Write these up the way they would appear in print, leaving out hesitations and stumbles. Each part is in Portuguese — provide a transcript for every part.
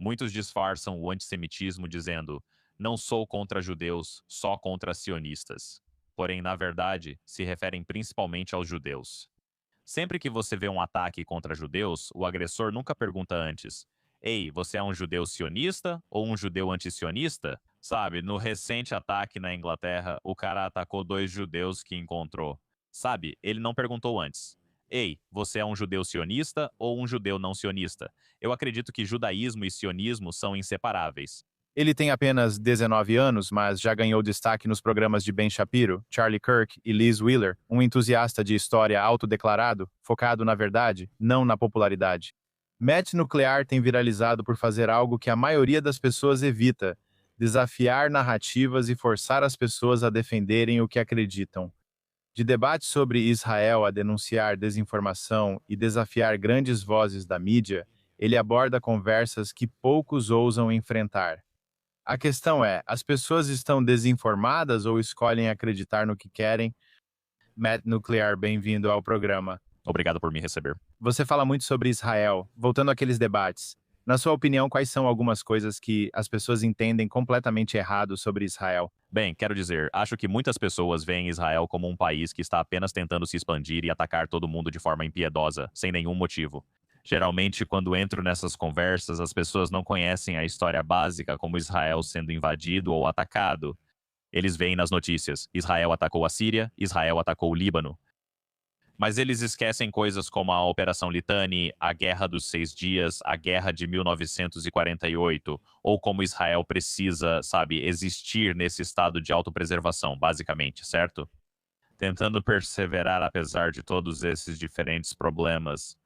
Muitos disfarçam o antissemitismo dizendo: não sou contra judeus, só contra sionistas. Porém, na verdade, se referem principalmente aos judeus. Sempre que você vê um ataque contra judeus, o agressor nunca pergunta antes: ei, você é um judeu sionista ou um judeu antisionista? Sabe, no recente ataque na Inglaterra, o cara atacou dois judeus que encontrou. Sabe, ele não perguntou antes: ei, você é um judeu sionista ou um judeu não sionista? Eu acredito que judaísmo e sionismo são inseparáveis. Ele tem apenas 19 anos, mas já ganhou destaque nos programas de Ben Shapiro, Charlie Kirk e Liz Wheeler, um entusiasta de história autodeclarado, focado na verdade, não na popularidade. Match Nuclear tem viralizado por fazer algo que a maioria das pessoas evita: desafiar narrativas e forçar as pessoas a defenderem o que acreditam. De debate sobre Israel a denunciar desinformação e desafiar grandes vozes da mídia, ele aborda conversas que poucos ousam enfrentar. A questão é: as pessoas estão desinformadas ou escolhem acreditar no que querem? Matt Nuclear, bem-vindo ao programa. Obrigado por me receber. Você fala muito sobre Israel, voltando àqueles debates. Na sua opinião, quais são algumas coisas que as pessoas entendem completamente errado sobre Israel? Bem, quero dizer, acho que muitas pessoas veem Israel como um país que está apenas tentando se expandir e atacar todo mundo de forma impiedosa, sem nenhum motivo. Geralmente, quando entro nessas conversas, as pessoas não conhecem a história básica, como Israel sendo invadido ou atacado. Eles veem nas notícias: Israel atacou a Síria, Israel atacou o Líbano. Mas eles esquecem coisas como a Operação Litani, a Guerra dos Seis Dias, a Guerra de 1948, ou como Israel precisa, sabe, existir nesse estado de autopreservação, basicamente, certo? Tentando perseverar apesar de todos esses diferentes problemas.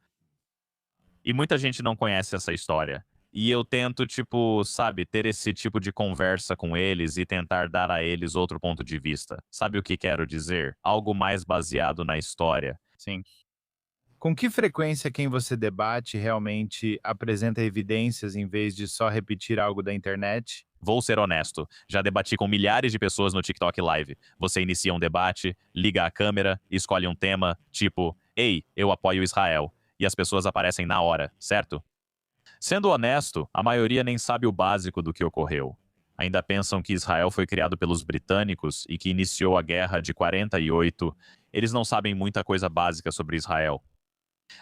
E muita gente não conhece essa história. E eu tento, tipo, sabe, ter esse tipo de conversa com eles e tentar dar a eles outro ponto de vista. Sabe o que quero dizer? Algo mais baseado na história. Sim. Com que frequência quem você debate realmente apresenta evidências em vez de só repetir algo da internet? Vou ser honesto, já debati com milhares de pessoas no TikTok Live. Você inicia um debate, liga a câmera, escolhe um tema, tipo, ei, eu apoio Israel. E as pessoas aparecem na hora, certo? Sendo honesto, a maioria nem sabe o básico do que ocorreu. Ainda pensam que Israel foi criado pelos britânicos e que iniciou a guerra de 48. Eles não sabem muita coisa básica sobre Israel.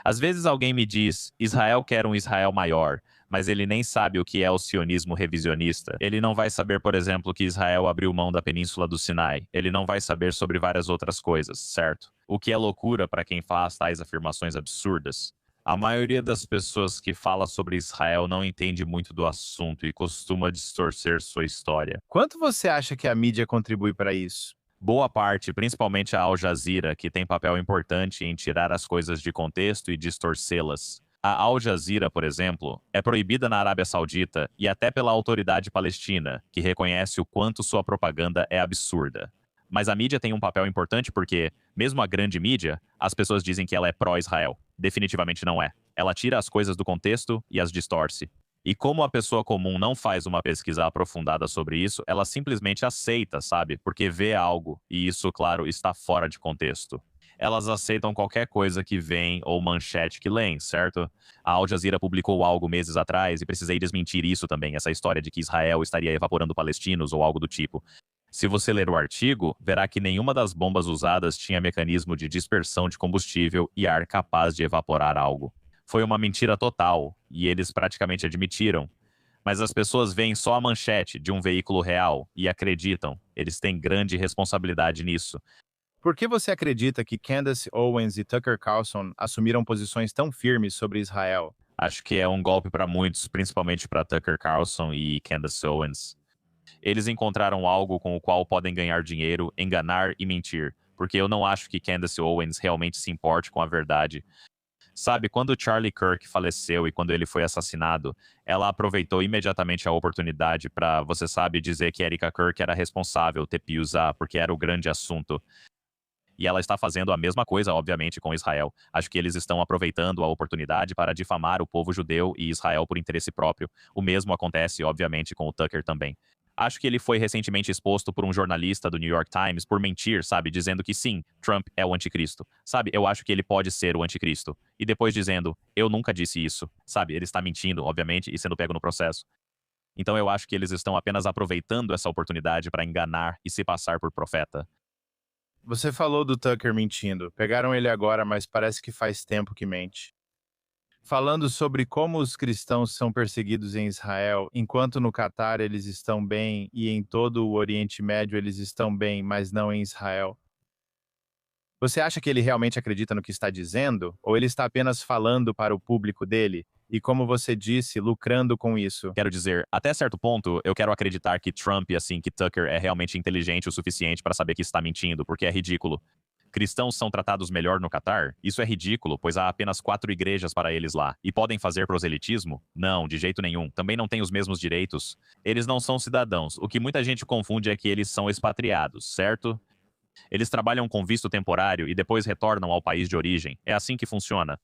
Às vezes alguém me diz: Israel quer um Israel maior, mas ele nem sabe o que é o sionismo revisionista. Ele não vai saber, por exemplo, que Israel abriu mão da Península do Sinai. Ele não vai saber sobre várias outras coisas, certo? O que é loucura para quem faz tais afirmações absurdas. A maioria das pessoas que fala sobre Israel não entende muito do assunto e costuma distorcer sua história. Quanto você acha que a mídia contribui para isso? Boa parte, principalmente a Al Jazeera, que tem papel importante em tirar as coisas de contexto e distorcê-las. A Al Jazeera, por exemplo, é proibida na Arábia Saudita e até pela autoridade palestina, que reconhece o quanto sua propaganda é absurda. Mas a mídia tem um papel importante porque, mesmo a grande mídia, as pessoas dizem que ela é pró-Israel. Definitivamente não é. Ela tira as coisas do contexto e as distorce. E como a pessoa comum não faz uma pesquisa aprofundada sobre isso, ela simplesmente aceita, sabe? Porque vê algo, e isso, claro, está fora de contexto. Elas aceitam qualquer coisa que vem ou manchete que leem, certo? A Al Jazeera publicou algo meses atrás e precisei desmentir isso também, essa história de que Israel estaria evaporando palestinos ou algo do tipo. Se você ler o artigo, verá que nenhuma das bombas usadas tinha mecanismo de dispersão de combustível e ar capaz de evaporar algo. Foi uma mentira total, e eles praticamente admitiram. Mas as pessoas veem só a manchete de um veículo real e acreditam. Eles têm grande responsabilidade nisso. Por que você acredita que Candace Owens e Tucker Carlson assumiram posições tão firmes sobre Israel? Acho que é um golpe para muitos, principalmente para Tucker Carlson e Candace Owens. Eles encontraram algo com o qual podem ganhar dinheiro, enganar e mentir, porque eu não acho que Candace Owens realmente se importe com a verdade. Sabe, quando Charlie Kirk faleceu e quando ele foi assassinado, ela aproveitou imediatamente a oportunidade para, você sabe, dizer que Erika Kirk era responsável, TPUSA, porque era o grande assunto. E ela está fazendo a mesma coisa, obviamente, com Israel. Acho que eles estão aproveitando a oportunidade para difamar o povo judeu e Israel por interesse próprio. O mesmo acontece, obviamente, com o Tucker também. Acho que ele foi recentemente exposto por um jornalista do New York Times por mentir, sabe? Dizendo que sim, Trump é o anticristo. Sabe? Eu acho que ele pode ser o anticristo. E depois dizendo, eu nunca disse isso. Sabe? Ele está mentindo, obviamente, e sendo pego no processo. Então eu acho que eles estão apenas aproveitando essa oportunidade para enganar e se passar por profeta. Você falou do Tucker mentindo. Pegaram ele agora, mas parece que faz tempo que mente. Falando sobre como os cristãos são perseguidos em Israel, enquanto no Catar eles estão bem e em todo o Oriente Médio eles estão bem, mas não em Israel. Você acha que ele realmente acredita no que está dizendo? Ou ele está apenas falando para o público dele? E como você disse, lucrando com isso? Quero dizer, até certo ponto, eu quero acreditar que Trump, assim, que Tucker é realmente inteligente o suficiente para saber que está mentindo, porque é ridículo. Cristãos são tratados melhor no Catar? Isso é ridículo, pois há apenas 4 igrejas para eles lá. E podem fazer proselitismo? Não, de jeito nenhum. Também não têm os mesmos direitos. Eles não são cidadãos. O que muita gente confunde é que eles são expatriados, certo? Eles trabalham com visto temporário e depois retornam ao país de origem. É assim que funciona.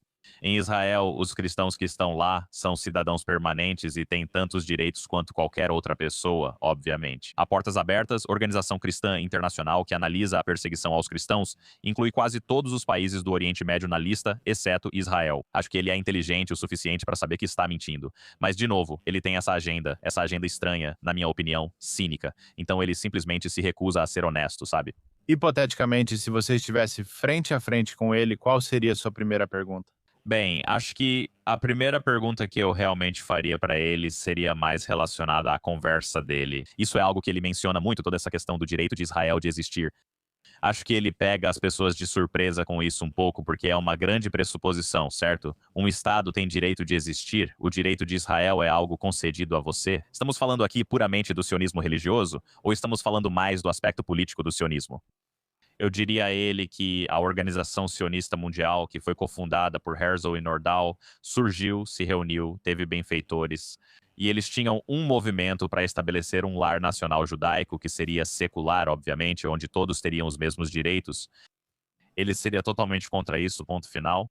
Em Israel, os cristãos que estão lá são cidadãos permanentes e têm tantos direitos quanto qualquer outra pessoa, obviamente. A Portas Abertas, organização cristã internacional que analisa a perseguição aos cristãos, inclui quase todos os países do Oriente Médio na lista, exceto Israel. Acho que ele é inteligente o suficiente para saber que está mentindo. Mas, de novo, ele tem essa agenda estranha, na minha opinião, cínica. Então ele simplesmente se recusa a ser honesto, sabe? Hipoteticamente, se você estivesse frente a frente com ele, qual seria a sua primeira pergunta? Bem, acho que a primeira pergunta que eu realmente faria para ele seria mais relacionada à conversa dele. Isso é algo que ele menciona muito, toda essa questão do direito de Israel de existir. Acho que ele pega as pessoas de surpresa com isso um pouco, porque é uma grande pressuposição, certo? Um Estado tem direito de existir, o direito de Israel é algo concedido a você. Estamos falando aqui puramente do sionismo religioso, ou estamos falando mais do aspecto político do sionismo? Eu diria a ele que a Organização Sionista Mundial, que foi cofundada por Herzl e Nordau, surgiu, se reuniu, teve benfeitores, e eles tinham um movimento para estabelecer um lar nacional judaico, que seria secular, obviamente, onde todos teriam os mesmos direitos. Ele seria totalmente contra isso, ponto final.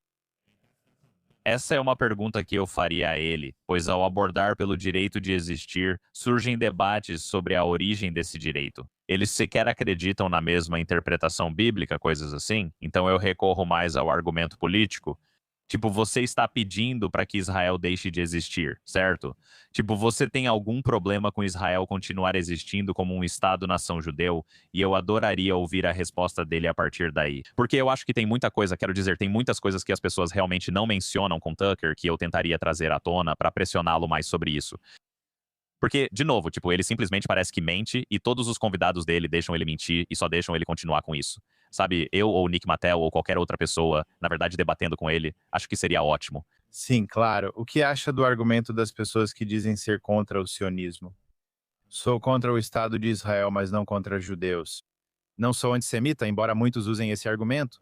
Essa é uma pergunta que eu faria a ele, pois ao abordar pelo direito de existir, surgem debates sobre a origem desse direito. Eles sequer acreditam na mesma interpretação bíblica, coisas assim, então eu recorro mais ao argumento político. Tipo, você está pedindo para que Israel deixe de existir, certo? Tipo, você tem algum problema com Israel continuar existindo como um Estado-nação judeu? E eu adoraria ouvir a resposta dele a partir daí. Porque eu acho que tem muita coisa, quero dizer, tem muitas coisas que as pessoas realmente não mencionam com Tucker que eu tentaria trazer à tona para pressioná-lo mais sobre isso. Porque, de novo, tipo, ele simplesmente parece que mente e todos os convidados dele deixam ele mentir e só deixam ele continuar com isso. Sabe, eu ou Nick Mattel ou qualquer outra pessoa, na verdade, debatendo com ele, acho que seria ótimo. Sim, claro. O que acha do argumento das pessoas que dizem ser contra o sionismo? Sou contra o Estado de Israel, mas não contra judeus. Não sou antissemita, embora muitos usem esse argumento.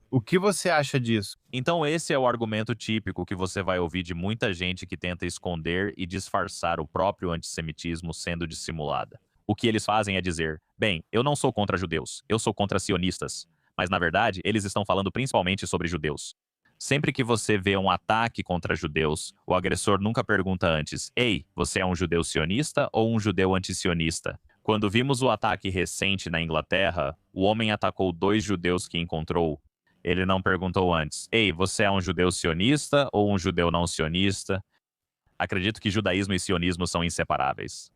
O que você acha disso? Então, esse é o argumento típico que você vai ouvir de muita gente que tenta esconder e disfarçar o próprio antissemitismo sendo dissimulada. O que eles fazem é dizer: bem, eu não sou contra judeus, eu sou contra sionistas. Mas, na verdade, eles estão falando principalmente sobre judeus. Sempre que você vê um ataque contra judeus, o agressor nunca pergunta antes: ei, você é um judeu sionista ou um judeu antisionista? Quando vimos o ataque recente na Inglaterra, o homem atacou 2 judeus que encontrou. Ele não perguntou antes: ei, você é um judeu sionista ou um judeu não sionista? Acredito que judaísmo e sionismo são inseparáveis.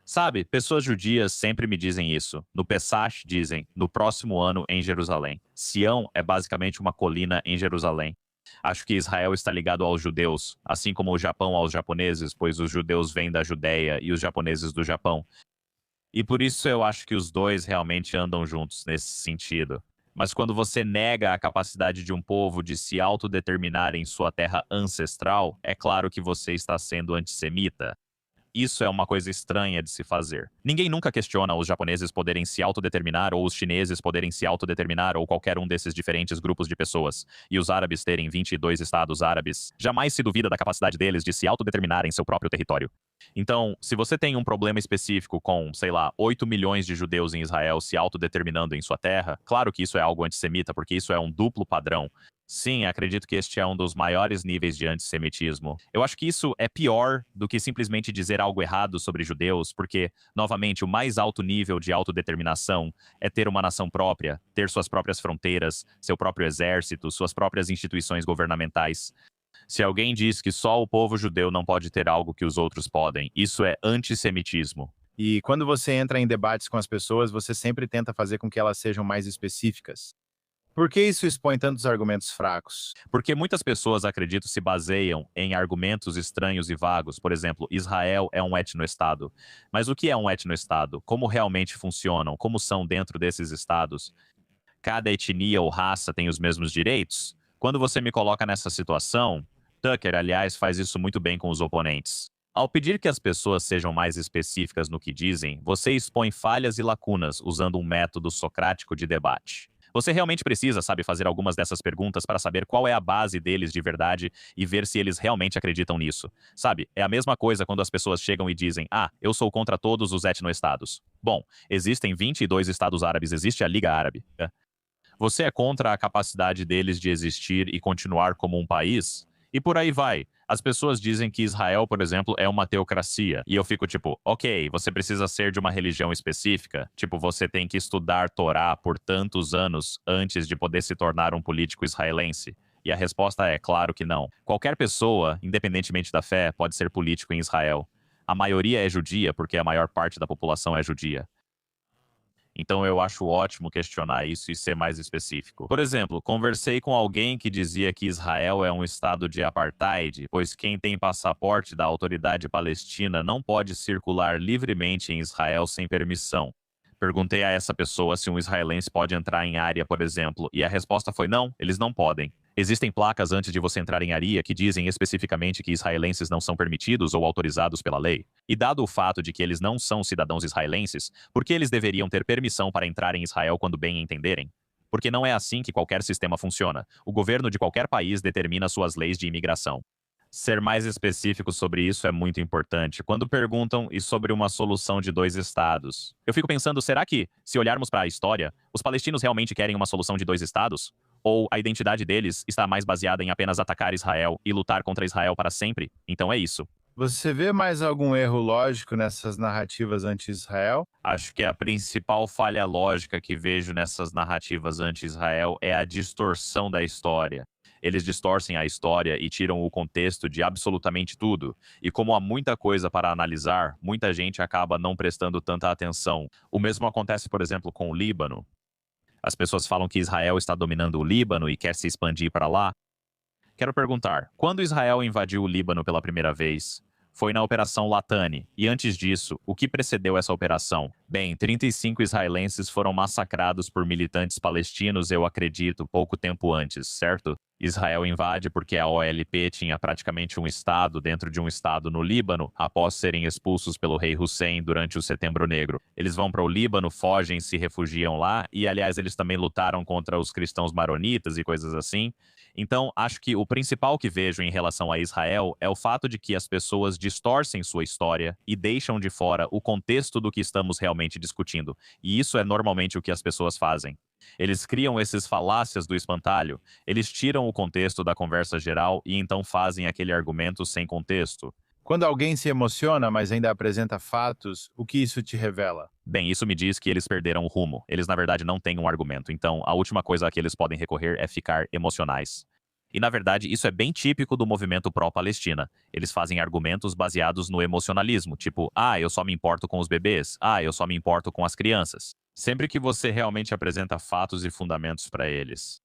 Sabe, pessoas judias sempre me dizem isso. No Pesach dizem, no próximo ano em Jerusalém. Sião é basicamente uma colina em Jerusalém. Acho que Israel está ligado aos judeus, assim como o Japão aos japoneses, pois os judeus vêm da Judéia e os japoneses do Japão. E por isso eu acho que os dois realmente andam juntos nesse sentido. Mas quando você nega a capacidade de um povo de se autodeterminar em sua terra ancestral, é claro que você está sendo antissemita. Isso é uma coisa estranha de se fazer. Ninguém nunca questiona os japoneses poderem se autodeterminar ou os chineses poderem se autodeterminar ou qualquer um desses diferentes grupos de pessoas. E os árabes terem 22 estados árabes. Jamais se duvida da capacidade deles de se autodeterminar em seu próprio território. Então, se você tem um problema específico com, sei lá, 8 milhões de judeus em Israel se autodeterminando em sua terra, claro que isso é algo antissemita, porque isso é um duplo padrão. Sim, acredito que este é um dos maiores níveis de antissemitismo. Eu acho que isso é pior do que simplesmente dizer algo errado sobre judeus, porque, novamente, o mais alto nível de autodeterminação é ter uma nação própria, ter suas próprias fronteiras, seu próprio exército, suas próprias instituições governamentais. Se alguém diz que só o povo judeu não pode ter algo que os outros podem, isso é antissemitismo. E quando você entra em debates com as pessoas, você sempre tenta fazer com que elas sejam mais específicas. Por que isso expõe tantos argumentos fracos? Porque muitas pessoas, acredito, se baseiam em argumentos estranhos e vagos. Por exemplo, Israel é um etnoestado. Mas o que é um etnoestado? Como realmente funcionam? Como são dentro desses estados? Cada etnia ou raça tem os mesmos direitos? Quando você me coloca nessa situação, Tucker, aliás, faz isso muito bem com os oponentes. Ao pedir que as pessoas sejam mais específicas no que dizem, você expõe falhas e lacunas usando um método socrático de debate. Você realmente precisa, sabe, fazer algumas dessas perguntas para saber qual é a base deles de verdade e ver se eles realmente acreditam nisso. Sabe, é a mesma coisa quando as pessoas chegam e dizem: "Ah, eu sou contra todos os etnoestados." Bom, existem 22 estados árabes, existe a Liga Árabe. Você é contra a capacidade deles de existir e continuar como um país? E por aí vai. As pessoas dizem que Israel, por exemplo, é uma teocracia. E eu fico tipo, ok, você precisa ser de uma religião específica? Tipo, você tem que estudar Torá por tantos anos antes de poder se tornar um político israelense? E a resposta é claro que não. Qualquer pessoa, independentemente da fé, pode ser político em Israel. A maioria é judia porque a maior parte da população é judia. Então eu acho ótimo questionar isso e ser mais específico. Por exemplo, conversei com alguém que dizia que Israel é um estado de apartheid, pois quem tem passaporte da autoridade palestina não pode circular livremente em Israel sem permissão. Perguntei a essa pessoa se um israelense pode entrar em área, por exemplo, e a resposta foi não, eles não podem. Existem placas antes de você entrar em área que dizem especificamente que israelenses não são permitidos ou autorizados pela lei. E dado o fato de que eles não são cidadãos israelenses, por que eles deveriam ter permissão para entrar em Israel quando bem entenderem? Porque não é assim que qualquer sistema funciona. O governo de qualquer país determina suas leis de imigração. Ser mais específico sobre isso é muito importante. Quando perguntam e sobre uma solução de dois estados, eu fico pensando, será que, se olharmos para a história, os palestinos realmente querem uma solução de dois estados? Ou a identidade deles está mais baseada em apenas atacar Israel e lutar contra Israel para sempre? Então é isso. Você vê mais algum erro lógico nessas narrativas anti-Israel? Acho que a principal falha lógica que vejo nessas narrativas anti-Israel é a distorção da história. Eles distorcem a história e tiram o contexto de absolutamente tudo. E como há muita coisa para analisar, muita gente acaba não prestando tanta atenção. O mesmo acontece, por exemplo, com o Líbano. As pessoas falam que Israel está dominando o Líbano e quer se expandir para lá. Quero perguntar, quando Israel invadiu o Líbano pela primeira vez? Foi na Operação Latane. E antes disso, o que precedeu essa operação? Bem, 35 israelenses foram massacrados por militantes palestinos, eu acredito, pouco tempo antes, certo? Israel invade porque a OLP tinha praticamente um estado dentro de um estado no Líbano, após serem expulsos pelo rei Hussein durante o Setembro Negro. Eles vão para o Líbano, fogem, se refugiam lá, e aliás, eles também lutaram contra os cristãos maronitas e coisas assim. Então, acho que o principal que vejo em relação a Israel é o fato de que as pessoas distorcem sua história e deixam de fora o contexto do que estamos realmente discutindo. E isso é normalmente o que as pessoas fazem. Eles criam esses falácias do espantalho, eles tiram o contexto da conversa geral e então fazem aquele argumento sem contexto. Quando alguém se emociona, mas ainda apresenta fatos, o que isso te revela? Bem, isso me diz que eles perderam o rumo. Eles, na verdade, não têm um argumento. Então, a última coisa a que eles podem recorrer é ficar emocionais. E, na verdade, isso é bem típico do movimento pró-Palestina. Eles fazem argumentos baseados no emocionalismo, tipo, ah, eu só me importo com os bebês, ah, eu só me importo com as crianças. Sempre que você realmente apresenta fatos e fundamentos para eles.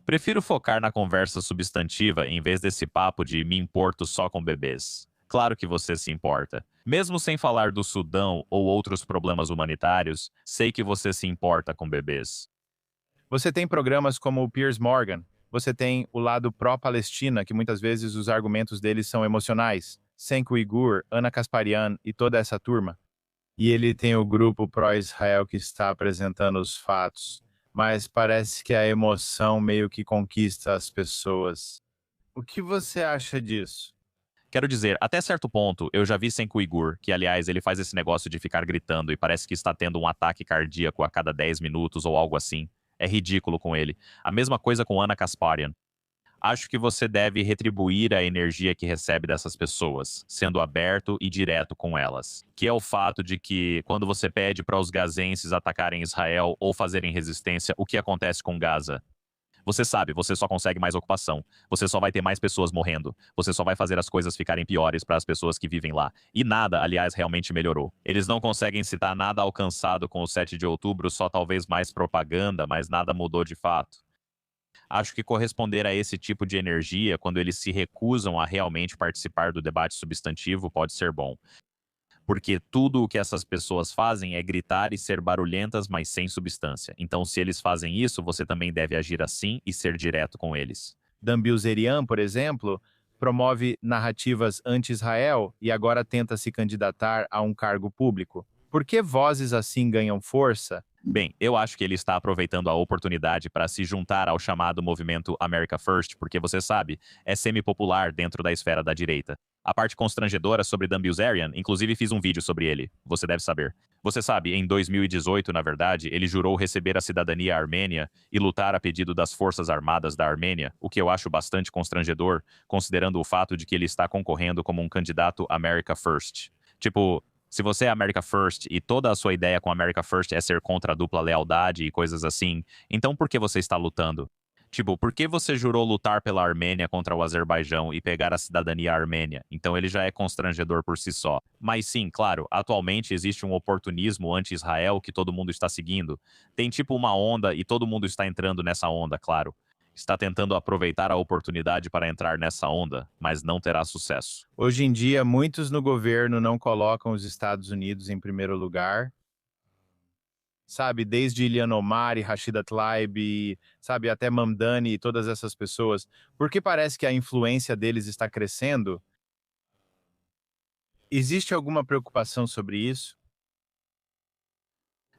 Prefiro focar na conversa substantiva em vez desse papo de me importo só com bebês. Claro que você se importa. Mesmo sem falar do Sudão ou outros problemas humanitários, sei que você se importa com bebês. Você tem programas como o Piers Morgan. Você tem o lado pró-Palestina, que muitas vezes os argumentos deles são emocionais. Cenk Uygur, Ana Kasparian e toda essa turma. E ele tem o grupo pró-Israel que está apresentando os fatos. Mas parece que a emoção meio que conquista as pessoas. O que você acha disso? Quero dizer, até certo ponto, eu já vi Senku Uygur, que aliás ele faz esse negócio de ficar gritando e parece que está tendo um ataque cardíaco a cada 10 minutos ou algo assim. É ridículo com ele. A mesma coisa com Ana Kasparian. Acho que você deve retribuir a energia que recebe dessas pessoas, sendo aberto e direto com elas. Que é o fato de que, quando você pede para os gazenses atacarem Israel ou fazerem resistência, o que acontece com Gaza? Você sabe, você só consegue mais ocupação. Você só vai ter mais pessoas morrendo. Você só vai fazer as coisas ficarem piores para as pessoas que vivem lá. E nada, aliás, realmente melhorou. Eles não conseguem citar nada alcançado com o 7 de outubro, só talvez mais propaganda, mas nada mudou de fato. Acho que corresponder a esse tipo de energia, quando eles se recusam a realmente participar do debate substantivo, pode ser bom. Porque tudo o que essas pessoas fazem é gritar e ser barulhentas, mas sem substância. Então, se eles fazem isso, você também deve agir assim e ser direto com eles. Dan Bilzerian, por exemplo, promove narrativas anti-Israel e agora tenta se candidatar a um cargo público. Por que vozes assim ganham força? Bem, eu acho que ele está aproveitando a oportunidade para se juntar ao chamado movimento America First, porque você sabe, é semi-popular dentro da esfera da direita. A parte constrangedora sobre Dan Bilzerian, inclusive fiz um vídeo sobre ele, você deve saber. Você sabe, em 2018, na verdade, ele jurou receber a cidadania armênia e lutar a pedido das Forças Armadas da Armênia, o que eu acho bastante constrangedor, considerando o fato de que ele está concorrendo como um candidato America First. Tipo, se você é America First e toda a sua ideia com America First é ser contra a dupla lealdade e coisas assim, então por que você está lutando? Tipo, por que você jurou lutar pela Armênia contra o Azerbaijão e pegar a cidadania armênia? Então ele já é constrangedor por si só. Mas sim, claro, atualmente existe um oportunismo anti-Israel que todo mundo está seguindo. Tem tipo uma onda e todo mundo está entrando nessa onda, claro. Está tentando aproveitar a oportunidade para entrar nessa onda, mas não terá sucesso. Hoje em dia, muitos no governo não colocam os Estados Unidos em primeiro lugar. Sabe, desde Ilhan Omar e Rashida Tlaib, sabe, até Mamdani e todas essas pessoas, porque parece que a influência deles está crescendo. Existe alguma preocupação sobre isso?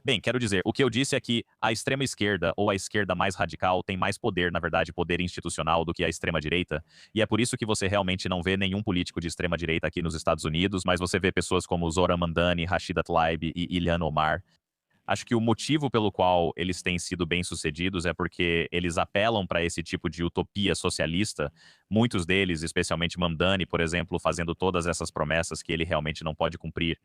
Bem, quero dizer, o que eu disse é que a extrema esquerda ou a esquerda mais radical tem mais poder, na verdade, poder institucional do que a extrema direita, e é por isso que você realmente não vê nenhum político de extrema direita aqui nos Estados Unidos, mas você vê pessoas como Zohran Mamdani, Rashida Tlaib e Ilhan Omar. Acho que o motivo pelo qual eles têm sido bem-sucedidos é porque eles apelam para esse tipo de utopia socialista, muitos deles, especialmente Mamdani, por exemplo, fazendo todas essas promessas que ele realmente não pode cumprir.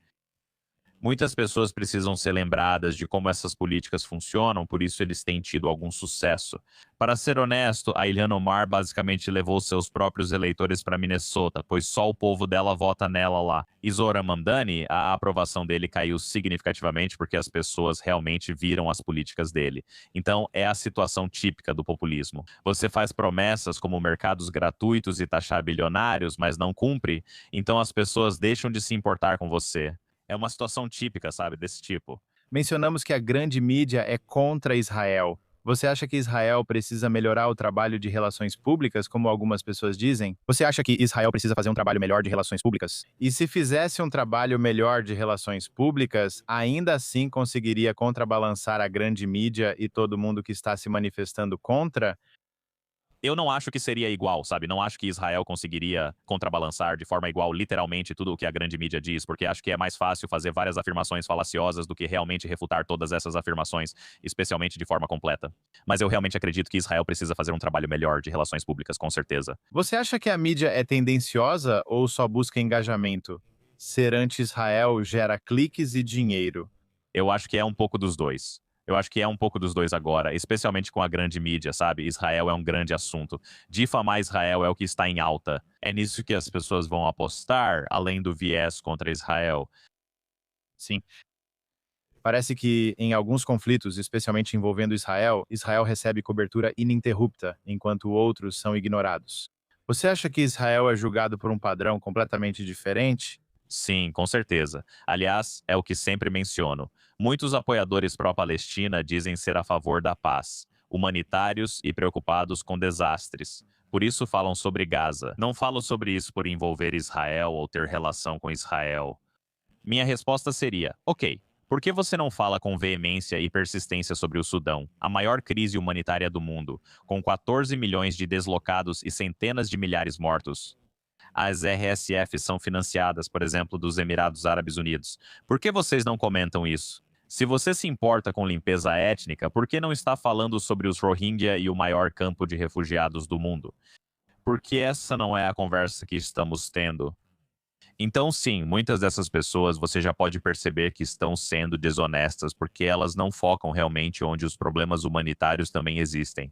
Muitas pessoas precisam ser lembradas de como essas políticas funcionam, por isso eles têm tido algum sucesso. Para ser honesto, a Ilhan Omar basicamente levou seus próprios eleitores para Minnesota, pois só o povo dela vota nela lá. E Zohran Mamdani, a aprovação dele caiu significativamente porque as pessoas realmente viram as políticas dele. Então, é a situação típica do populismo. Você faz promessas como mercados gratuitos e taxar bilionários, mas não cumpre, então as pessoas deixam de se importar com você. É uma situação típica, sabe, desse tipo. Mencionamos que a grande mídia é contra Israel. Você acha que Israel precisa melhorar o trabalho de relações públicas, como algumas pessoas dizem? Você acha que Israel precisa fazer um trabalho melhor de relações públicas? E se fizesse um trabalho melhor de relações públicas, ainda assim conseguiria contrabalançar a grande mídia e todo mundo que está se manifestando contra? Eu não acho que seria igual, sabe? Não acho que Israel conseguiria contrabalançar de forma igual, literalmente, tudo o que a grande mídia diz, porque acho que é mais fácil fazer várias afirmações falaciosas do que realmente refutar todas essas afirmações, especialmente de forma completa. Mas eu realmente acredito que Israel precisa fazer um trabalho melhor de relações públicas, com certeza. Você acha que a mídia é tendenciosa ou só busca engajamento? Ser anti-Israel gera cliques e dinheiro. Eu acho que é um pouco dos dois. Eu acho que é um pouco dos dois agora, especialmente com a grande mídia, sabe? Israel é um grande assunto. Difamar Israel é o que está em alta. É nisso que as pessoas vão apostar, além do viés contra Israel. Sim. Parece que, em alguns conflitos, especialmente envolvendo Israel, Israel recebe cobertura ininterrupta, enquanto outros são ignorados. Você acha que Israel é julgado por um padrão completamente diferente? Sim, com certeza. Aliás, é o que sempre menciono. Muitos apoiadores pró-Palestina dizem ser a favor da paz, humanitários e preocupados com desastres. Por isso falam sobre Gaza. Não falo sobre isso por envolver Israel ou ter relação com Israel. Minha resposta seria: ok, por que você não fala com veemência e persistência sobre o Sudão, a maior crise humanitária do mundo, com 14 milhões de deslocados e centenas de milhares mortos? As RSF são financiadas, por exemplo, dos Emirados Árabes Unidos. Por que vocês não comentam isso? Se você se importa com limpeza étnica, por que não está falando sobre os Rohingya e o maior campo de refugiados do mundo? Porque essa não é a conversa que estamos tendo. Então, sim, muitas dessas pessoas você já pode perceber que estão sendo desonestas porque elas não focam realmente onde os problemas humanitários também existem.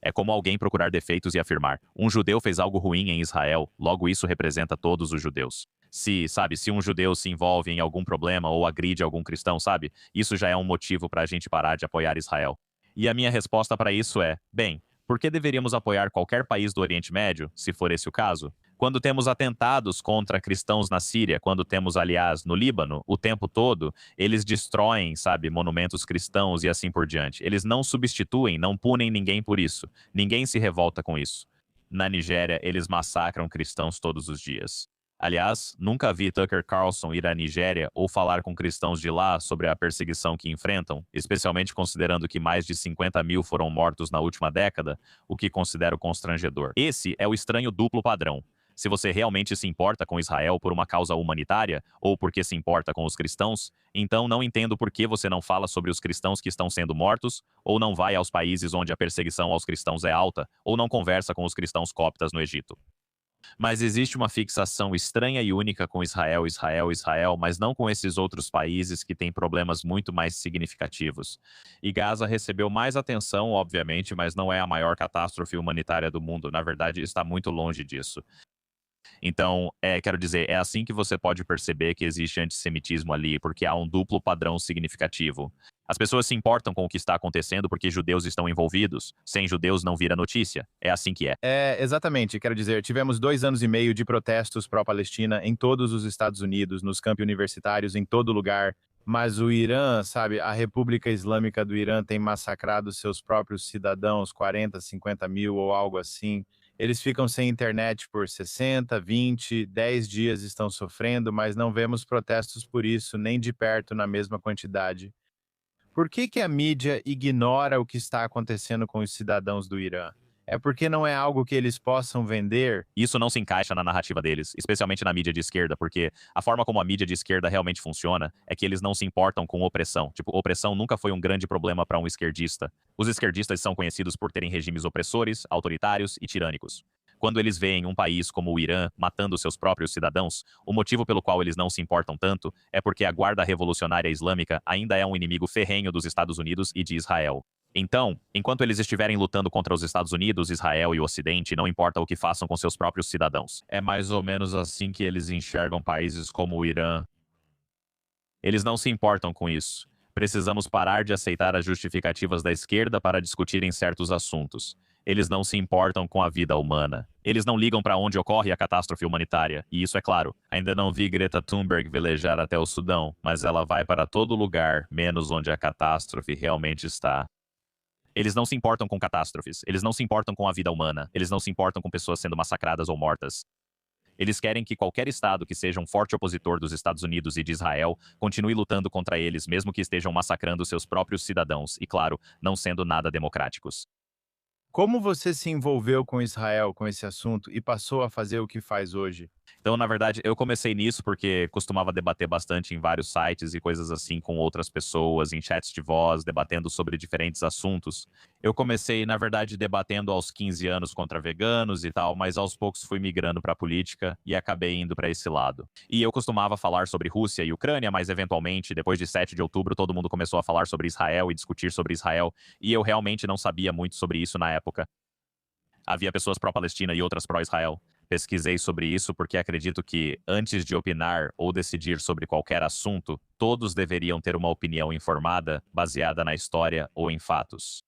É como alguém procurar defeitos e afirmar: um judeu fez algo ruim em Israel, logo isso representa todos os judeus. Se um judeu se envolve em algum problema ou agride algum cristão, sabe? Isso já é um motivo para a gente parar de apoiar Israel. E a minha resposta para isso é: bem, por que deveríamos apoiar qualquer país do Oriente Médio, se for esse o caso? Quando temos atentados contra cristãos na Síria, quando temos, aliás, no Líbano, o tempo todo, eles destroem, sabe, monumentos cristãos e assim por diante. Eles não substituem, não punem ninguém por isso. Ninguém se revolta com isso. Na Nigéria, eles massacram cristãos todos os dias. Aliás, nunca vi Tucker Carlson ir à Nigéria ou falar com cristãos de lá sobre a perseguição que enfrentam, especialmente considerando que mais de 50 mil foram mortos na última década, o que considero constrangedor. Esse é o estranho duplo padrão. Se você realmente se importa com Israel por uma causa humanitária, ou porque se importa com os cristãos, então não entendo por que você não fala sobre os cristãos que estão sendo mortos, ou não vai aos países onde a perseguição aos cristãos é alta, ou não conversa com os cristãos coptas no Egito. Mas existe uma fixação estranha e única com Israel, Israel, Israel, mas não com esses outros países que têm problemas muito mais significativos. E Gaza recebeu mais atenção, obviamente, mas não é a maior catástrofe humanitária do mundo. Na verdade, está muito longe disso. Então, quero dizer, é assim que você pode perceber que existe antissemitismo ali, porque há um duplo padrão significativo. As pessoas se importam com o que está acontecendo porque judeus estão envolvidos. Sem judeus não vira notícia. É assim que é. É, exatamente. Quero dizer, tivemos 2 anos e meio de protestos pró-Palestina em todos os Estados Unidos, nos campi universitários, em todo lugar. Mas o Irã, sabe, a República Islâmica do Irã tem massacrado seus próprios cidadãos, 40, 50 mil ou algo assim. Eles ficam sem internet por 60, 20, 10 dias, estão sofrendo, mas não vemos protestos por isso, nem de perto na mesma quantidade. Por que que a mídia ignora o que está acontecendo com os cidadãos do Irã? É porque não é algo que eles possam vender? Isso não se encaixa na narrativa deles, especialmente na mídia de esquerda, porque a forma como a mídia de esquerda realmente funciona é que eles não se importam com opressão. Tipo, opressão nunca foi um grande problema para um esquerdista. Os esquerdistas são conhecidos por terem regimes opressores, autoritários e tirânicos. Quando eles veem um país como o Irã matando seus próprios cidadãos, o motivo pelo qual eles não se importam tanto é porque a Guarda Revolucionária Islâmica ainda é um inimigo ferrenho dos Estados Unidos e de Israel. Então, enquanto eles estiverem lutando contra os Estados Unidos, Israel e o Ocidente, não importa o que façam com seus próprios cidadãos. É mais ou menos assim que eles enxergam países como o Irã. Eles não se importam com isso. Precisamos parar de aceitar as justificativas da esquerda para discutirem certos assuntos. Eles não se importam com a vida humana. Eles não ligam para onde ocorre a catástrofe humanitária, e isso é claro. Ainda não vi Greta Thunberg velejar até o Sudão, mas ela vai para todo lugar, menos onde a catástrofe realmente está. Eles não se importam com catástrofes, eles não se importam com a vida humana, eles não se importam com pessoas sendo massacradas ou mortas. Eles querem que qualquer estado que seja um forte opositor dos Estados Unidos e de Israel continue lutando contra eles, mesmo que estejam massacrando seus próprios cidadãos e, claro, não sendo nada democráticos. Como você se envolveu com Israel, com esse assunto, e passou a fazer o que faz hoje? Então, na verdade, eu comecei nisso porque costumava debater bastante em vários sites e coisas assim com outras pessoas, em chats de voz, debatendo sobre diferentes assuntos. Eu comecei, na verdade, debatendo aos 15 anos contra veganos e tal, mas aos poucos fui migrando para a política e acabei indo para esse lado. E eu costumava falar sobre Rússia e Ucrânia, mas eventualmente, depois de 7 de outubro, todo mundo começou a falar sobre Israel e discutir sobre Israel, e eu realmente não sabia muito sobre isso na época. Havia pessoas pró-Palestina e outras pró-Israel. Pesquisei sobre isso porque acredito que, antes de opinar ou decidir sobre qualquer assunto, todos deveriam ter uma opinião informada, baseada na história ou em fatos.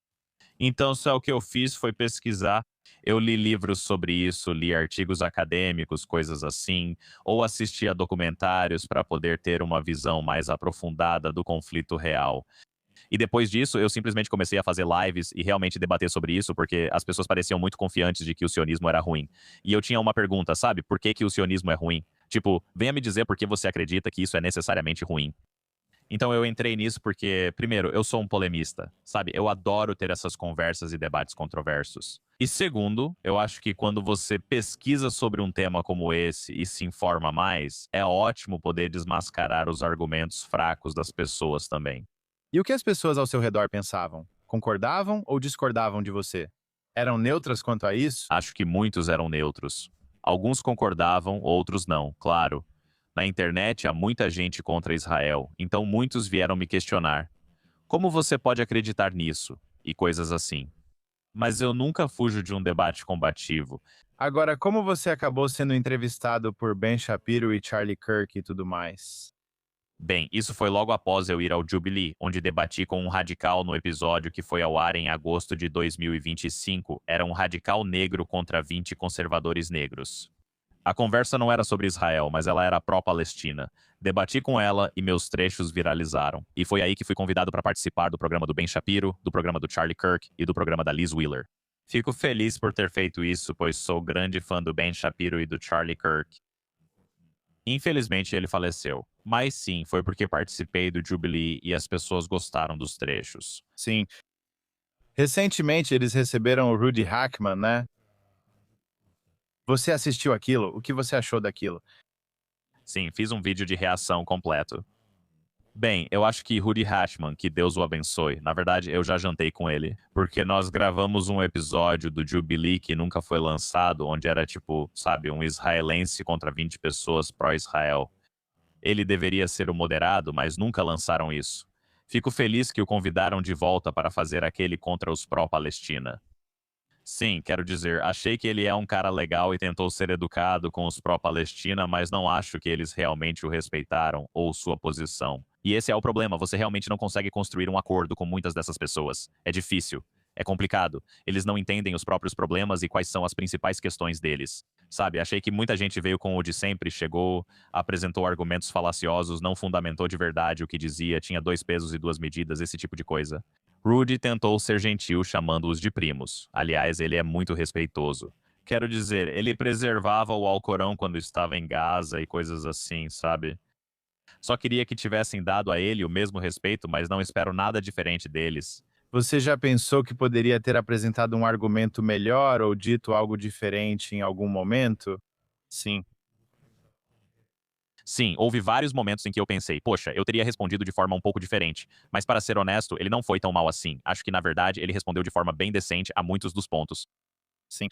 Então, só o que eu fiz foi pesquisar. Eu li livros sobre isso, li artigos acadêmicos, coisas assim, ou assisti a documentários para poder ter uma visão mais aprofundada do conflito real. E depois disso, eu simplesmente comecei a fazer lives e realmente debater sobre isso, porque as pessoas pareciam muito confiantes de que o sionismo era ruim. E eu tinha uma pergunta, sabe? Por que que o sionismo é ruim? Tipo, venha me dizer por que você acredita que isso é necessariamente ruim. Então eu entrei nisso porque, primeiro, eu sou um polemista, sabe? Eu adoro ter essas conversas e debates controversos. E segundo, eu acho que quando você pesquisa sobre um tema como esse e se informa mais, é ótimo poder desmascarar os argumentos fracos das pessoas também. E o que as pessoas ao seu redor pensavam? Concordavam ou discordavam de você? Eram neutras quanto a isso? Acho que muitos eram neutros. Alguns concordavam, outros não, claro. Na internet há muita gente contra Israel, então muitos vieram me questionar. Como você pode acreditar nisso? E coisas assim. Mas eu nunca fujo de um debate combativo. Agora, como você acabou sendo entrevistado por Ben Shapiro e Charlie Kirk e tudo mais? Bem, isso foi logo após eu ir ao Jubilee, onde debati com um radical no episódio que foi ao ar em agosto de 2025. Era um radical negro contra 20 conservadores negros. A conversa não era sobre Israel, mas ela era pró-Palestina. Debati com ela e meus trechos viralizaram. E foi aí que fui convidado para participar do programa do Ben Shapiro, do programa do Charlie Kirk e do programa da Liz Wheeler. Fico feliz por ter feito isso, pois sou grande fã do Ben Shapiro e do Charlie Kirk. Infelizmente ele faleceu. Mas sim, foi porque participei do Jubilee e as pessoas gostaram dos trechos. Sim. Recentemente eles receberam o Rudy Hackman, né? Você assistiu aquilo? O que você achou daquilo? Sim, fiz um vídeo de reação completo. Bem, eu acho que Rudy Hashman, que Deus o abençoe. Na verdade, eu já jantei com ele, porque nós gravamos um episódio do Jubilee que nunca foi lançado, onde era tipo, sabe, um israelense contra 20 pessoas pró-Israel. Ele deveria ser o moderado, mas nunca lançaram isso. Fico feliz que o convidaram de volta para fazer aquele contra os pró-Palestina. Sim, quero dizer, achei que ele é um cara legal e tentou ser educado com os pró-Palestina, mas não acho que eles realmente o respeitaram ou sua posição. E esse é o problema, você realmente não consegue construir um acordo com muitas dessas pessoas. É difícil. É complicado. Eles não entendem os próprios problemas e quais são as principais questões deles. Sabe, achei que muita gente veio com o de sempre, chegou, apresentou argumentos falaciosos, não fundamentou de verdade o que dizia, tinha dois pesos e duas medidas, esse tipo de coisa. Rudy tentou ser gentil chamando-os de primos. Aliás, ele é muito respeitoso. Quero dizer, ele preservava o Alcorão quando estava em Gaza e coisas assim, sabe? Só queria que tivessem dado a ele o mesmo respeito, mas não espero nada diferente deles. Você já pensou que poderia ter apresentado um argumento melhor ou dito algo diferente em algum momento? Sim. Sim, houve vários momentos em que eu pensei, poxa, eu teria respondido de forma um pouco diferente. Mas para ser honesto, ele não foi tão mal assim. Acho que, na verdade, ele respondeu de forma bem decente a muitos dos pontos. Sim.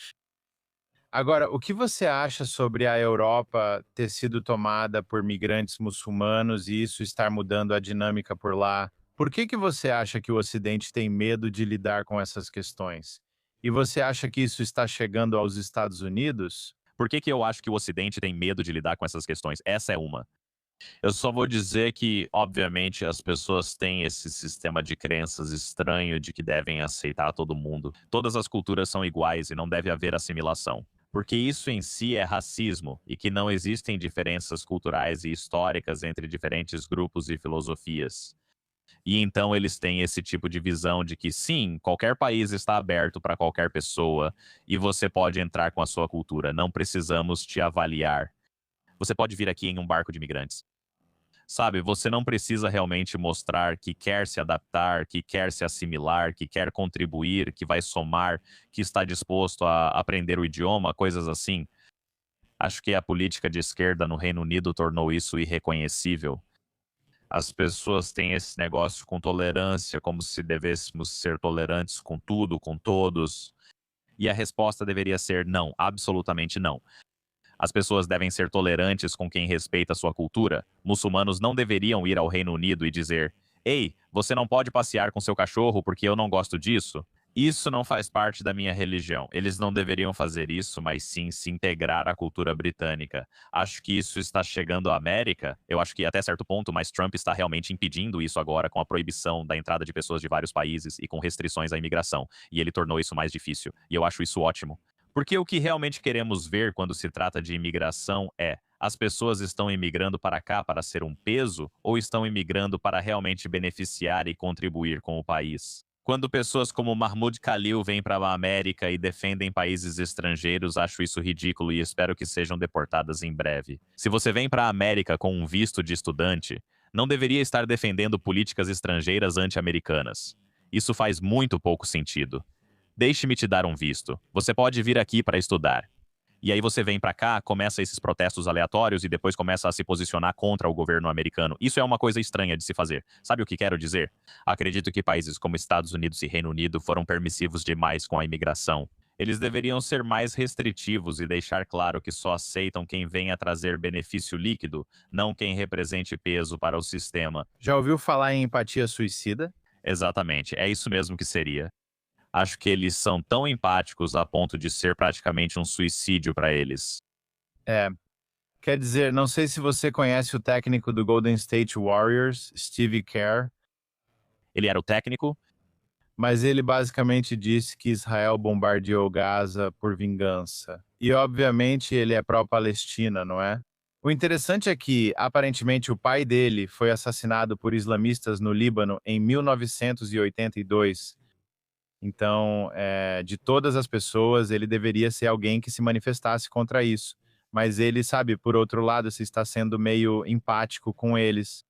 Agora, o que você acha sobre a Europa ter sido tomada por migrantes muçulmanos e isso estar mudando a dinâmica por lá? Por que que você acha que o Ocidente tem medo de lidar com essas questões? E você acha que isso está chegando aos Estados Unidos? Por que que eu acho que o Ocidente tem medo de lidar com essas questões? Essa é uma. Eu só vou dizer que, obviamente, as pessoas têm esse sistema de crenças estranho de que devem aceitar todo mundo. Todas as culturas são iguais e não deve haver assimilação. Porque isso em si é racismo e que não existem diferenças culturais e históricas entre diferentes grupos e filosofias. E então eles têm esse tipo de visão de que sim, qualquer país está aberto para qualquer pessoa e você pode entrar com a sua cultura, não precisamos te avaliar. Você pode vir aqui em um barco de imigrantes. Sabe, você não precisa realmente mostrar que quer se adaptar, que quer se assimilar, que quer contribuir, que vai somar, que está disposto a aprender o idioma, coisas assim. Acho que a política de esquerda no Reino Unido tornou isso irreconhecível. As pessoas têm esse negócio com tolerância, como se devêssemos ser tolerantes com tudo, com todos. E a resposta deveria ser não, absolutamente não. As pessoas devem ser tolerantes com quem respeita sua cultura. Muçulmanos não deveriam ir ao Reino Unido e dizer: Ei, você não pode passear com seu cachorro porque eu não gosto disso. Isso não faz parte da minha religião. Eles não deveriam fazer isso, mas sim se integrar à cultura britânica. Acho que isso está chegando à América. Eu acho que até certo ponto, mas Trump está realmente impedindo isso agora com a proibição da entrada de pessoas de vários países e com restrições à imigração. E ele tornou isso mais difícil. E eu acho isso ótimo. Porque o que realmente queremos ver quando se trata de imigração é: as pessoas estão imigrando para cá para ser um peso ou estão imigrando para realmente beneficiar e contribuir com o país? Quando pessoas como Mahmoud Khalil vêm para a América e defendem países estrangeiros, acho isso ridículo e espero que sejam deportadas em breve. Se você vem para a América com um visto de estudante, não deveria estar defendendo políticas estrangeiras anti-americanas. Isso faz muito pouco sentido. Deixe-me te dar um visto. Você pode vir aqui para estudar. E aí você vem pra cá, começa esses protestos aleatórios e depois começa a se posicionar contra o governo americano. Isso é uma coisa estranha de se fazer. Sabe o que quero dizer? Acredito que países como Estados Unidos e Reino Unido foram permissivos demais com a imigração. Eles deveriam ser mais restritivos e deixar claro que só aceitam quem venha trazer benefício líquido, não quem represente peso para o sistema. Já ouviu falar em empatia suicida? Exatamente, é isso mesmo que seria. Acho que eles são tão empáticos a ponto de ser praticamente um suicídio para eles. É, quer dizer, não sei se você conhece o técnico do Golden State Warriors, Steve Kerr, Ele era o técnico. mas ele basicamente disse que Israel bombardeou Gaza por vingança. E obviamente ele é pró-Palestina, não é? O interessante é que, aparentemente, o pai dele foi assassinado por islamistas no Líbano em 1982. Então, de todas as pessoas, ele deveria ser alguém que se manifestasse contra isso. Mas ele, sabe, por outro lado, se está sendo meio empático com eles.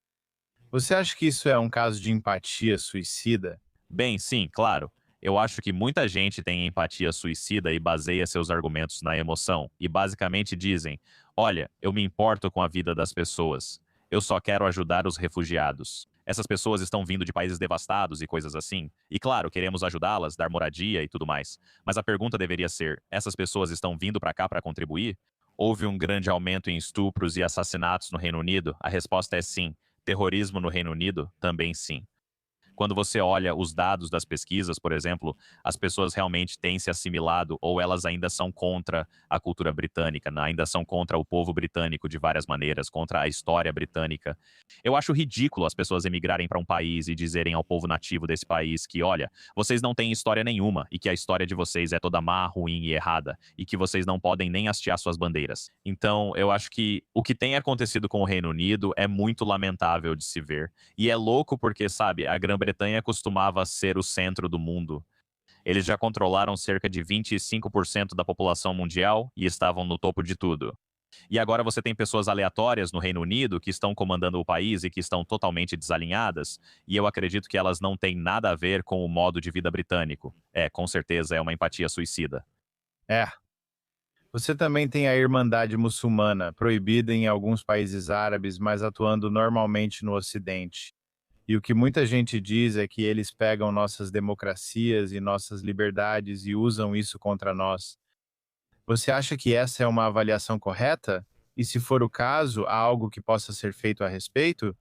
Você acha que isso é um caso de empatia suicida? Bem, sim, claro. Eu acho que muita gente tem empatia suicida e baseia seus argumentos na emoção, e basicamente dizem: olha, eu me importo com a vida das pessoas. Eu só quero ajudar os refugiados. Essas pessoas estão vindo de países devastados e coisas assim. E claro, queremos ajudá-las, dar moradia e tudo mais. Mas a pergunta deveria ser: essas pessoas estão vindo para cá para contribuir? Houve um grande aumento em estupros e assassinatos no Reino Unido? A resposta é sim. Terrorismo no Reino Unido? Também sim. Quando você olha os dados das pesquisas, por exemplo, as pessoas realmente têm se assimilado ou elas ainda são contra a cultura britânica, né? Ainda são contra o povo britânico de várias maneiras, contra a história britânica. Eu acho ridículo as pessoas emigrarem para um país e dizerem ao povo nativo desse país que, olha, vocês não têm história nenhuma e que a história de vocês é toda má, ruim e errada e que vocês não podem nem hastear suas bandeiras. Então, eu acho que o que tem acontecido com o Reino Unido é muito lamentável de se ver. E é louco porque, sabe, a Grã-Bretanha costumava ser o centro do mundo. Eles já controlaram cerca de 25% da população mundial e estavam no topo de tudo. E agora você tem pessoas aleatórias no Reino Unido que estão comandando o país e que estão totalmente desalinhadas, e eu acredito que elas não têm nada a ver com o modo de vida britânico. É, com certeza é uma empatia suicida. É. Você também tem a Irmandade Muçulmana, proibida em alguns países árabes, mas atuando normalmente no Ocidente. E o que muita gente diz é que eles pegam nossas democracias e nossas liberdades e usam isso contra nós. Você acha que essa é uma avaliação correta? E se for o caso, há algo que possa ser feito a respeito?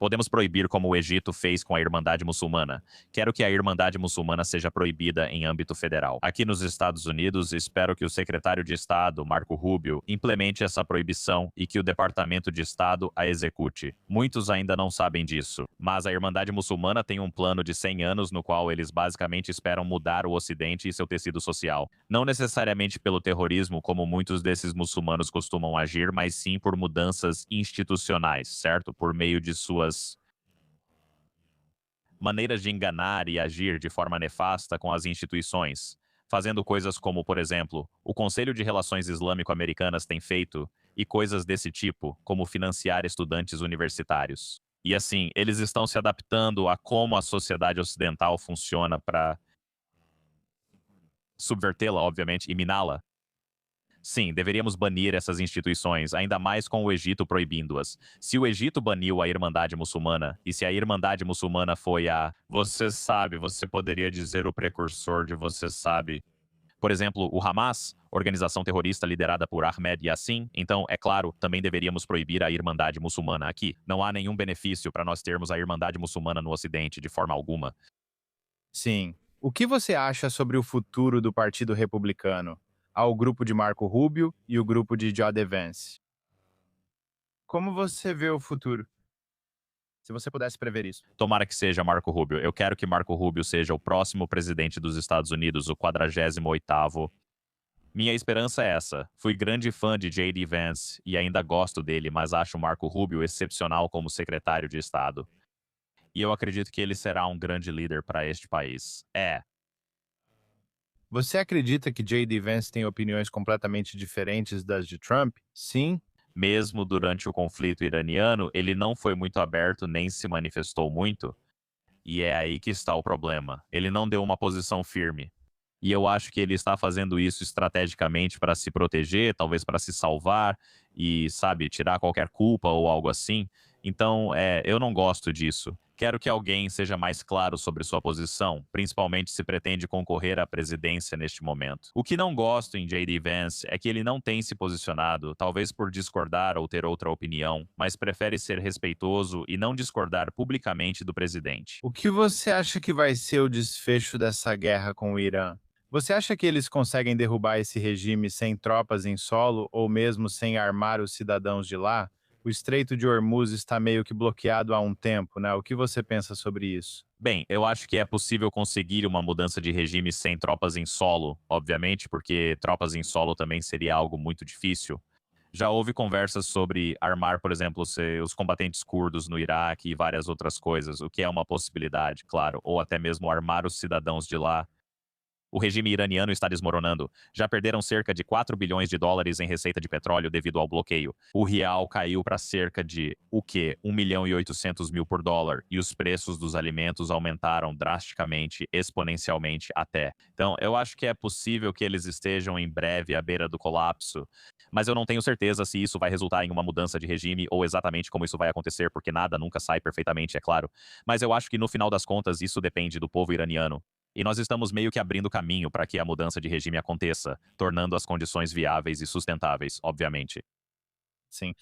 Podemos proibir como o Egito fez com a Irmandade Muçulmana. Quero que a Irmandade Muçulmana seja proibida em âmbito federal. Aqui nos Estados Unidos, espero que o secretário de Estado, Marco Rubio, implemente essa proibição e que o Departamento de Estado a execute. Muitos ainda não sabem disso, mas a Irmandade Muçulmana tem um plano de 100 anos no qual eles basicamente esperam mudar o Ocidente e seu tecido social. Não necessariamente pelo terrorismo, como muitos desses muçulmanos costumam agir, mas sim por mudanças institucionais, certo? Por meio de suas maneiras de enganar e agir de forma nefasta com as instituições, fazendo coisas como, por exemplo, o Conselho de Relações Islâmico-Americanas tem feito, e coisas desse tipo, como financiar estudantes universitários. E assim, eles estão se adaptando a como a sociedade ocidental funciona para subvertê-la, obviamente, e miná-la. Sim, deveríamos banir essas instituições, ainda mais com o Egito proibindo-as. Se o Egito baniu a Irmandade Muçulmana, e se a Irmandade Muçulmana foi a, você sabe, você poderia dizer o precursor de você sabe. Por exemplo, o Hamas, organização terrorista liderada por Ahmed Yassin, então, é claro, também deveríamos proibir a Irmandade Muçulmana aqui. Não há nenhum benefício para nós termos a Irmandade Muçulmana no Ocidente, de forma alguma. Sim. O que você acha sobre o futuro do Partido Republicano? Há o grupo de Marco Rubio e o grupo de J.D. Vance. Como você vê o futuro? Se você pudesse prever isso. Tomara que seja Marco Rubio. Eu quero que Marco Rubio seja o próximo presidente dos Estados Unidos, o 48º. Minha esperança é essa. Fui grande fã de J.D. Vance e ainda gosto dele, mas acho Marco Rubio excepcional como secretário de Estado. E eu acredito que ele será um grande líder para este país. Você acredita que J.D. Vance tem opiniões completamente diferentes das de Trump? Sim? Mesmo durante o conflito iraniano, ele não foi muito aberto nem se manifestou muito. E é aí que está o problema. Ele não deu uma posição firme. E eu acho que ele está fazendo isso estrategicamente para se proteger, talvez para se salvar e, sabe, tirar qualquer culpa ou algo assim. Então, eu não gosto disso. Quero que alguém seja mais claro sobre sua posição, principalmente se pretende concorrer à presidência neste momento. O que não gosto em J.D. Vance é que ele não tem se posicionado, talvez por discordar ou ter outra opinião, mas prefere ser respeitoso e não discordar publicamente do presidente. O que você acha que vai ser o desfecho dessa guerra com o Irã? Você acha que eles conseguem derrubar esse regime sem tropas em solo ou mesmo sem armar os cidadãos de lá? O Estreito de Hormuz está meio que bloqueado há um tempo, né? O que você pensa sobre isso? Bem, eu acho que é possível conseguir uma mudança de regime sem tropas em solo, obviamente, porque tropas em solo também seria algo muito difícil. Já houve conversas sobre armar, por exemplo, os combatentes curdos no Iraque e várias outras coisas, o que é uma possibilidade, claro, ou até mesmo armar os cidadãos de lá. O regime iraniano está desmoronando. Já perderam cerca de 4 bilhões de dólares em receita de petróleo devido ao bloqueio. O real caiu para cerca de, o quê? 1.800.000 por dólar. E os preços dos alimentos aumentaram drasticamente, exponencialmente até. Então, eu acho que é possível que eles estejam em breve à beira do colapso. Mas eu não tenho certeza se isso vai resultar em uma mudança de regime ou exatamente como isso vai acontecer, porque nada nunca sai perfeitamente, é claro. Mas eu acho que no final das contas isso depende do povo iraniano. E nós estamos meio que abrindo caminho para que a mudança de regime aconteça, tornando as condições viáveis e sustentáveis, obviamente. Sim.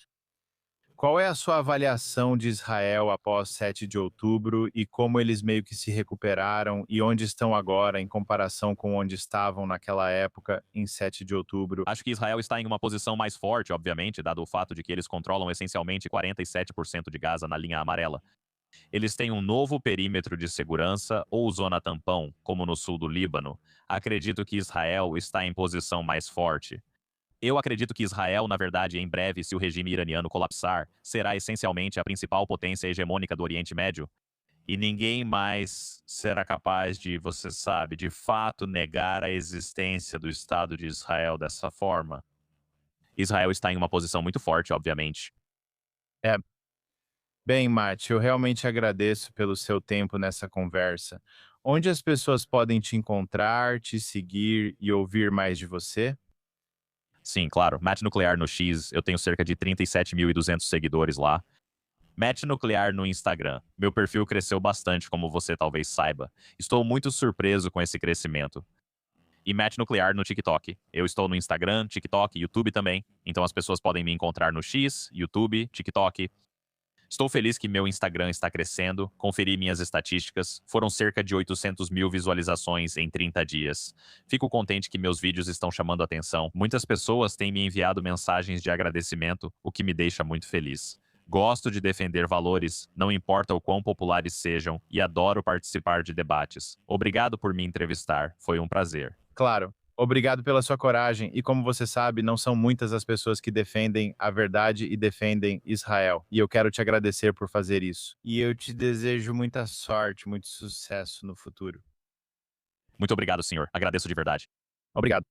Qual é a sua avaliação de Israel após 7 de outubro e como eles meio que se recuperaram e onde estão agora em comparação com onde estavam naquela época em 7 de outubro? Acho que Israel está em uma posição mais forte, obviamente, dado o fato de que eles controlam essencialmente 47% de Gaza na linha amarela. Eles têm um novo perímetro de segurança ou zona tampão, como no sul do Líbano. Acredito que Israel está em posição mais forte. Eu acredito que Israel, na verdade, em breve, se o regime iraniano colapsar, será essencialmente a principal potência hegemônica do Oriente Médio. E ninguém mais será capaz de, você sabe, de fato negar a existência do Estado de Israel dessa forma. Israel está em uma posição muito forte, obviamente. É, bem, Mate, eu realmente agradeço pelo seu tempo nessa conversa. Onde as pessoas podem te encontrar, te seguir e ouvir mais de você? Sim, claro. Match Nuclear no X, eu tenho cerca de 37.200 seguidores lá. Match Nuclear no Instagram. Meu perfil cresceu bastante, como você talvez saiba. Estou muito surpreso com esse crescimento. E Match Nuclear no TikTok. Eu estou no Instagram, TikTok, YouTube também. Então as pessoas podem me encontrar no X, YouTube, TikTok. Estou feliz que meu Instagram está crescendo. Conferi minhas estatísticas. Foram cerca de 800.000 visualizações em 30 dias. Fico contente que meus vídeos estão chamando atenção. Muitas pessoas têm me enviado mensagens de agradecimento, o que me deixa muito feliz. Gosto de defender valores, não importa o quão populares sejam, e adoro participar de debates. Obrigado por me entrevistar. Foi um prazer. Claro. Obrigado pela sua coragem e, como você sabe, não são muitas as pessoas que defendem a verdade e defendem Israel. E eu quero te agradecer por fazer isso. E eu te desejo muita sorte, muito sucesso no futuro. Muito obrigado, senhor. Agradeço de verdade. Obrigado.